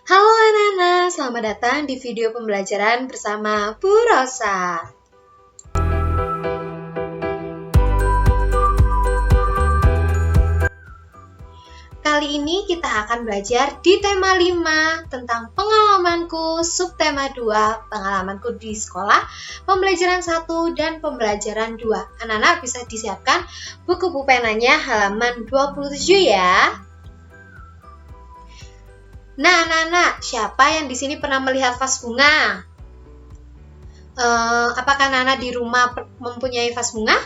Halo anak-anak, selamat datang di video pembelajaran bersama Bu Rosa. Kali ini kita akan belajar di tema 5 tentang pengalamanku, subtema 2, pengalamanku di sekolah, pembelajaran 1 dan pembelajaran 2. Anak-anak bisa disiapkan buku pulpenanya halaman 27 ya. Nah, anak-anak, siapa yang di sini pernah melihat vas bunga? Apakah anak-anak di rumah mempunyai vas bunga?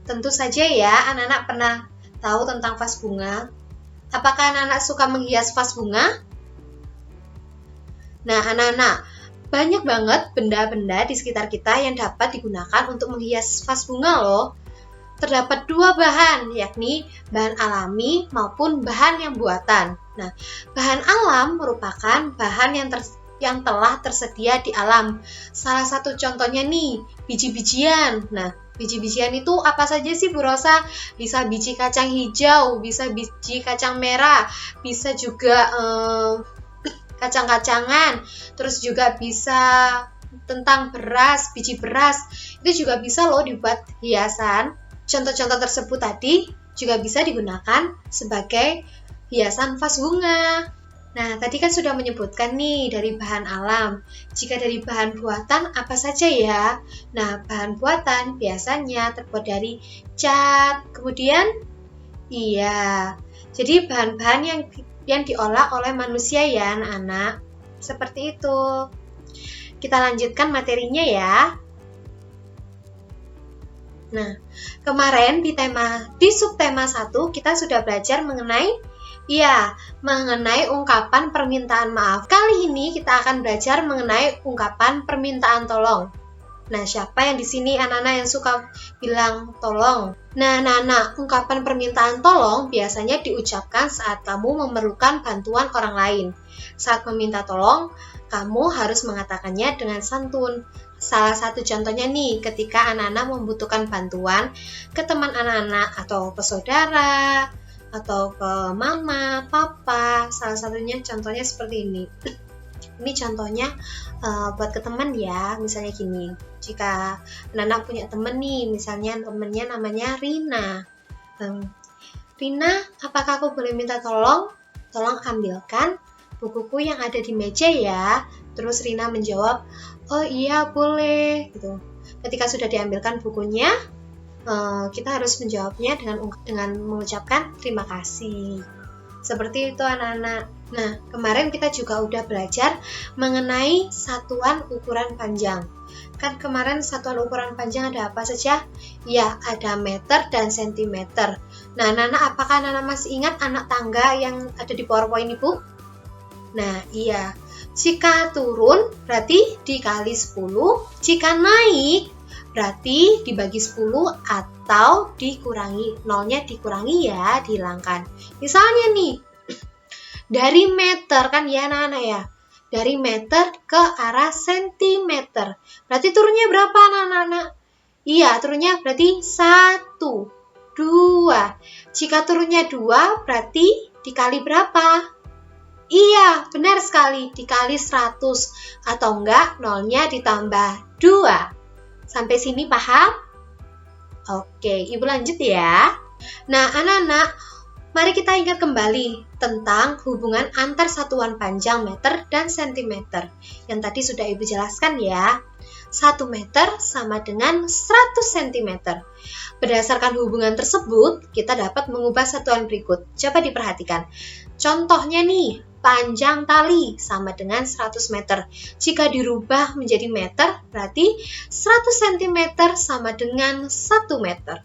Tentu saja ya, anak-anak pernah tahu tentang vas bunga. Apakah anak-anak suka menghias vas bunga? Nah, anak-anak, banyak banget benda-benda di sekitar kita yang dapat digunakan untuk menghias vas bunga loh. Terdapat dua bahan, yakni bahan alami maupun bahan yang buatan. Nah, bahan alam merupakan bahan yang telah tersedia di alam. Salah satu contohnya nih, biji-bijian. Nah, biji-bijian itu apa saja sih Bu Rosa? Bisa biji kacang hijau, bisa biji kacang merah, bisa juga kacang-kacangan, terus juga bisa tentang beras, biji beras. Itu juga bisa loh dibuat hiasan. Contoh-contoh tersebut tadi juga bisa digunakan sebagai hiasan vas bunga. Nah, tadi kan sudah menyebutkan nih dari bahan alam. Jika dari bahan buatan apa saja ya? Nah, bahan buatan biasanya terbuat dari cat. Kemudian, jadi bahan-bahan yang diolah oleh manusia ya, anak-anak. Seperti itu. Kita lanjutkan materinya ya. Nah, kemarin di subtema 1 kita sudah belajar mengenai ungkapan permintaan maaf. Kali ini kita akan belajar mengenai ungkapan permintaan tolong. Nah, siapa yang di sini anak-anak yang suka bilang tolong? Nah, anak-anak, ungkapan permintaan tolong biasanya diucapkan saat kamu memerlukan bantuan orang lain. Saat meminta tolong, kamu harus mengatakannya dengan santun. Salah satu contohnya nih, ketika anak-anak membutuhkan bantuan ke teman anak-anak atau ke saudara, atau ke mama, papa, salah satunya contohnya seperti ini. Ini contohnya buat ke teman ya, misalnya gini. Jika anak-anak punya teman nih, misalnya temannya namanya Rina. Rina, apakah aku boleh minta tolong? Tolong ambilkan bukuku yang ada di meja ya. Terus Rina menjawab, oh iya boleh gitu. Ketika sudah diambilkan bukunya, kita harus menjawabnya dengan mengucapkan terima kasih. Seperti itu anak-anak. Nah, kemarin kita juga udah belajar mengenai satuan ukuran panjang. Kan kemarin satuan ukuran panjang ada apa saja? Ya, ada meter dan sentimeter. Nah, anak-anak, apakah anak-anak masih ingat anak tangga yang ada di PowerPoint Ibu? Nah, iya. Jika turun berarti dikali 10, jika naik berarti dibagi 10 atau dikurangi, nolnya dikurangi ya, dihilangkan. Misalnya nih, dari meter kan ya anak-anak ya, dari meter ke arah sentimeter. Berarti turunnya berapa anak-anak? Iya, turunnya berarti 1, 2. Jika turunnya 2 berarti dikali berapa? Iya, benar sekali, dikali 100 atau enggak, nolnya ditambah 2. Sampai sini paham? Oke, Ibu lanjut ya. Nah, anak-anak, mari kita ingat kembali tentang hubungan antar satuan panjang meter dan sentimeter. Yang tadi sudah Ibu jelaskan ya. 1 meter sama dengan 100 cm. Berdasarkan hubungan tersebut, kita dapat mengubah satuan berikut. Coba diperhatikan. Contohnya nih, panjang tali sama dengan 100 meter. Jika dirubah menjadi meter, berarti 100 cm sama dengan 1 meter.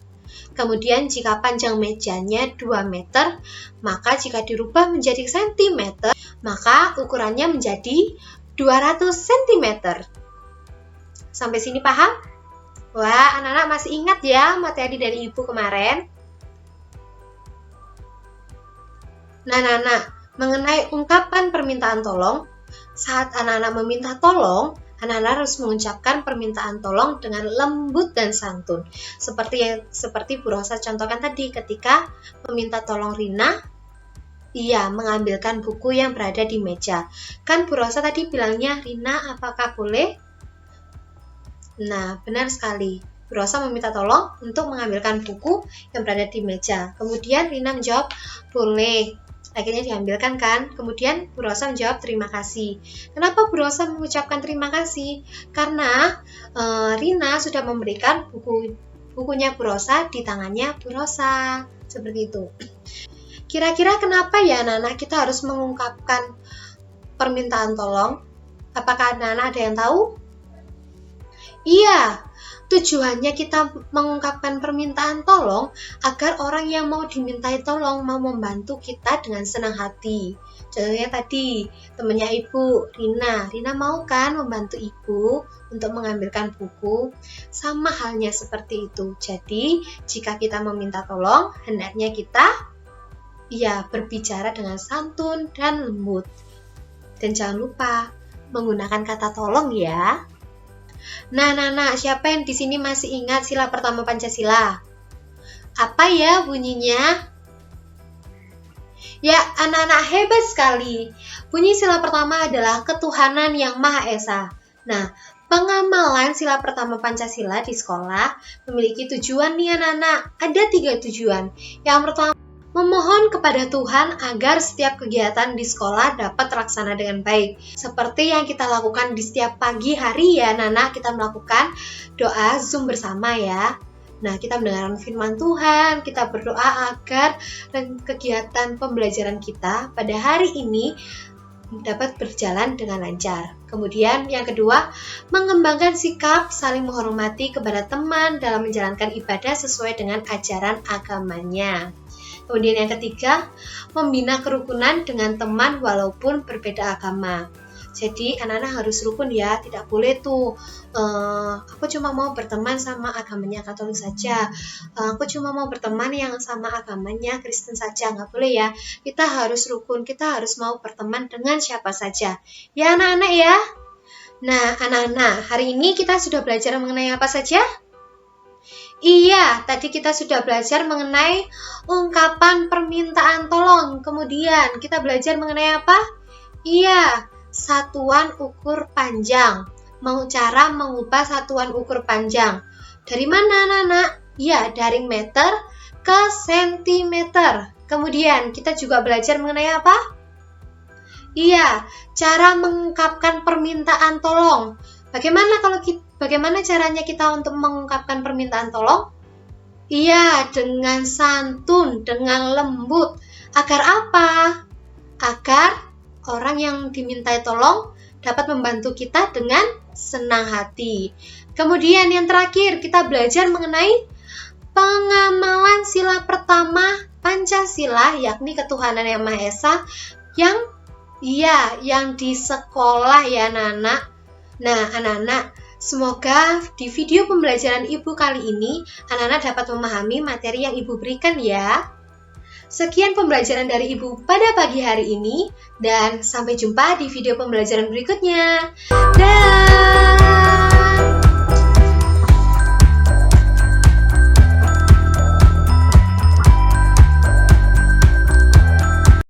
Kemudian jika panjang mejanya 2 meter, maka jika dirubah menjadi sentimeter, maka ukurannya menjadi 200 cm. Sampai sini paham? Wah, anak-anak masih ingat ya materi dari Ibu kemarin? Nah, anak-anak, mengenai ungkapan permintaan tolong, saat anak-anak meminta tolong, anak-anak harus mengucapkan permintaan tolong dengan lembut dan santun. Seperti Bu Rosa contohkan tadi ketika meminta tolong Rina Iya, mengambilkan buku yang berada di meja. Kan Bu Rosa tadi bilangnya, Rina, apakah boleh? Nah, benar sekali. Bu Rosa meminta tolong untuk mengambilkan buku yang berada di meja. Kemudian Rina menjawab, boleh. Akhirnya diambilkan kan? Kemudian Bu Rosa menjawab, terima kasih. Kenapa Bu Rosa mengucapkan terima kasih? Karena Rina sudah memberikan bukunya Bu Rosa di tangannya Bu Rosa. Seperti itu. Kira-kira kenapa ya anak-anak kita harus mengungkapkan permintaan tolong? Apakah anak-anak ada yang tahu? Iya, tujuannya kita mengungkapkan permintaan tolong agar orang yang mau dimintai tolong mau membantu kita dengan senang hati. Contohnya tadi, temannya Ibu, Rina. Rina mau kan membantu Ibu untuk mengambilkan buku? Sama halnya seperti itu. Jadi, jika kita meminta tolong, hendaknya kita berbicara dengan santun dan lembut. Dan jangan lupa menggunakan kata tolong ya. Nah, siapa yang di sini masih ingat sila pertama Pancasila? Apa ya bunyinya? Ya, anak-anak hebat sekali. Bunyi sila pertama adalah ketuhanan yang Maha Esa. Nah, pengamalan sila pertama Pancasila di sekolah memiliki tujuan nih anak-anak. Ada 3 tujuan. Yang pertama, memohon kepada Tuhan agar setiap kegiatan di sekolah dapat terlaksana dengan baik. Seperti yang kita lakukan di setiap pagi hari ya, Nana, kita melakukan doa Zoom bersama ya. Nah, kita mendengarkan firman Tuhan, kita berdoa agar kegiatan pembelajaran kita pada hari ini dapat berjalan dengan lancar. Kemudian yang kedua, mengembangkan sikap saling menghormati kepada teman dalam menjalankan ibadah sesuai dengan ajaran agamanya. Kemudian yang ketiga, membina kerukunan dengan teman walaupun berbeda agama. Jadi anak-anak harus rukun ya, tidak boleh tuh aku cuma mau berteman sama agamanya Katolik saja, aku cuma mau berteman yang sama agamanya Kristen saja, nggak boleh ya. Kita harus rukun, kita harus mau berteman dengan siapa saja. Ya anak-anak ya. Nah anak-anak, hari ini kita sudah belajar mengenai apa saja? Iya, tadi kita sudah belajar mengenai ungkapan permintaan tolong. Kemudian kita belajar mengenai apa? Iya, satuan ukur panjang. Mau cara mengubah satuan ukur panjang. Dari mana, anak-anak? Iya, dari meter ke sentimeter. Kemudian kita juga belajar mengenai apa? Iya, cara mengungkapkan permintaan tolong. Bagaimana caranya kita untuk mengungkapkan permintaan tolong? Iya, dengan santun, dengan lembut. Agar apa? Agar orang yang dimintai tolong dapat membantu kita dengan senang hati. Kemudian yang terakhir, kita belajar mengenai pengamalan sila pertama Pancasila, yakni ketuhanan yang Maha Esa, yang di sekolah ya anak-anak. Nah anak-anak, semoga di video pembelajaran Ibu kali ini anak-anak dapat memahami materi yang Ibu berikan ya. Sekian pembelajaran dari Ibu pada pagi hari ini dan sampai jumpa di video pembelajaran berikutnya. Dah.